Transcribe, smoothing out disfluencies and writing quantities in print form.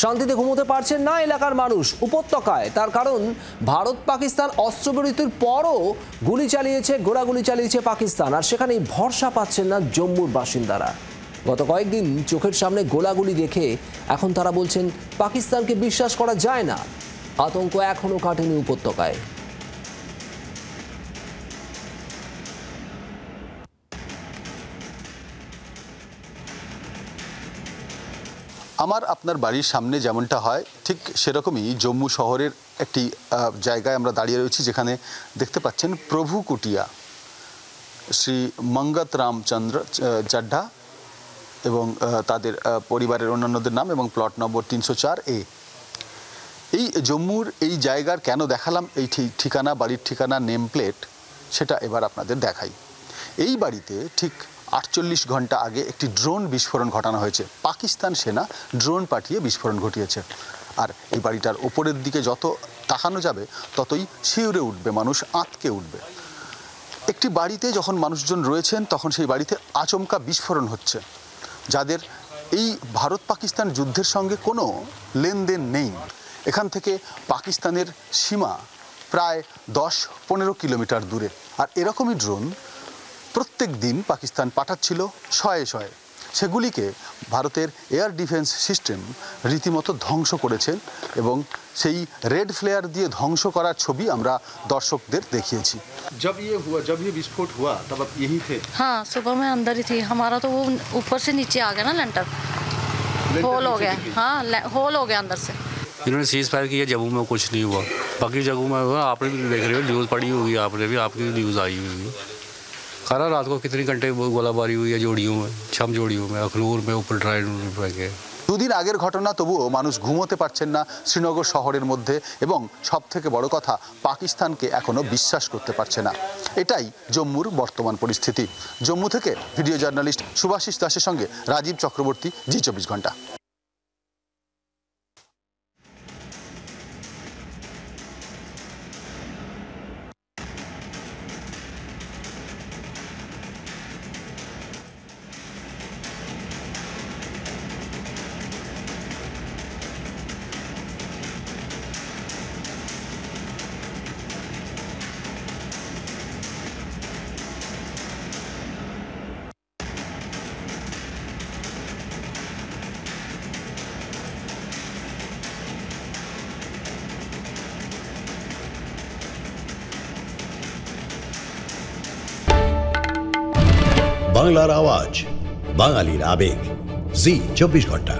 শান্তিতে ঘুমোতে পারছেন না এলাকার মানুষ উপত্যকায়। তার কারণ ভারত পাকিস্তান অস্ত্রবিরতির পরও গোলাগুলি চালিয়েছে পাকিস্তান, আর সেখানেই ভরসা পাচ্ছেন না জম্মুর বাসিন্দারা। গত কয়েকদিন চোখের সামনে গোলাগুলি দেখে এখন তারা বলছেন পাকিস্তানকে বিশ্বাস করা যায় না। আতঙ্ক এখনো কাটেনি উপত্যকায়। আমার আপনার বাড়ির সামনে যেমনটা হয় ঠিক সেরকমই জম্মু শহরের একটি জায়গায় আমরা দাঁড়িয়ে রয়েছি, যেখানে দেখতে পাচ্ছেন প্রভু কুটিয়া, শ্রী মঙ্গত রামচন্দ্র চাড্ডা এবং তাদের পরিবারের অন্যান্যদের নাম এবং প্লট নম্বর 304A। এই জম্মুর এই জায়গার কেন দেখালাম এই ঠিকানা, বাড়ির ঠিকানা, নেম প্লেট, সেটা এবার আপনাদের দেখাই। এই বাড়িতে ঠিক 48 ঘন্টা আগে একটি ড্রোন বিস্ফোরণ ঘটানো হয়েছে। পাকিস্তান সেনা ড্রোন পাঠিয়ে বিস্ফোরণ ঘটিয়েছে। আর এই বাড়িটার ওপরের দিকে যত তাকানো যাবে ততই শিউরে উঠবে মানুষ, আঁতকে উঠবে। একটি বাড়িতে যখন মানুষজন রয়েছেন তখন সেই বাড়িতে আচমকা বিস্ফোরণ হচ্ছে, যাদের এই ভারত পাকিস্তান যুদ্ধের সঙ্গে কোনো লেনদেন নেই। এখান থেকে পাকিস্তানের সীমা প্রায় 10-15 কিলোমিটার দূরে। আর এরকমই ড্রোন প্রত্যেক দিন পাকিস্তান পাঠাচ্ছিল শয়ে শয়ে। সেগুলিকে ভারতের এয়ার ডিফেন্স সিস্টেম রীতিমতো ধ্বংস করেছেন এবং সেই রেড ফ্লেয়ার দিয়ে ধ্বংস করার ছবি আমরা দর্শকদের দেখিয়েছি। जब ये विस्फोट हुआ तब आप यही थे? हाँ, सुबह में अंदर ही थी। हमारा तो वो ऊपर से नीचे आ गया ना, लेंटर होल हो गया। हाँ, होल हो गया अंदर से। इन्होंने सीज फायर किया, जम्मू में कुछ नहीं हुआ, बाकी जगहों में हुआ। आपने भी देख रहे हो, न्यूज़ पढ़ी होगी आपने भी, आपकी न्यूज़ आई हुई। खरा रात को कितनी घंटे गोलाबारी हुई है जोड़ियों में, 6 जोड़ियों में, अखनूर में, ऊपर ट्राइन में। দুদিন আগের ঘটনা, তবুও মানুষ ঘুমোতে পারছেন না শ্রীনগর শহরের মধ্যে, এবং সব থেকে বড় কথা পাকিস্তানকে এখনো বিশ্বাস করতে পারছে না। এটাই জম্মুর বর্তমান পরিস্থিতি। জম্মু থেকে ভিডিও জার্নালিস্ট সুভাষিস দাসের সঙ্গে রাজীব চক্রবর্তী, জি 24 ঘন্টা। বাংলার আওয়াজ, বাঙালির আবেগ, জি 24 ঘন্টা।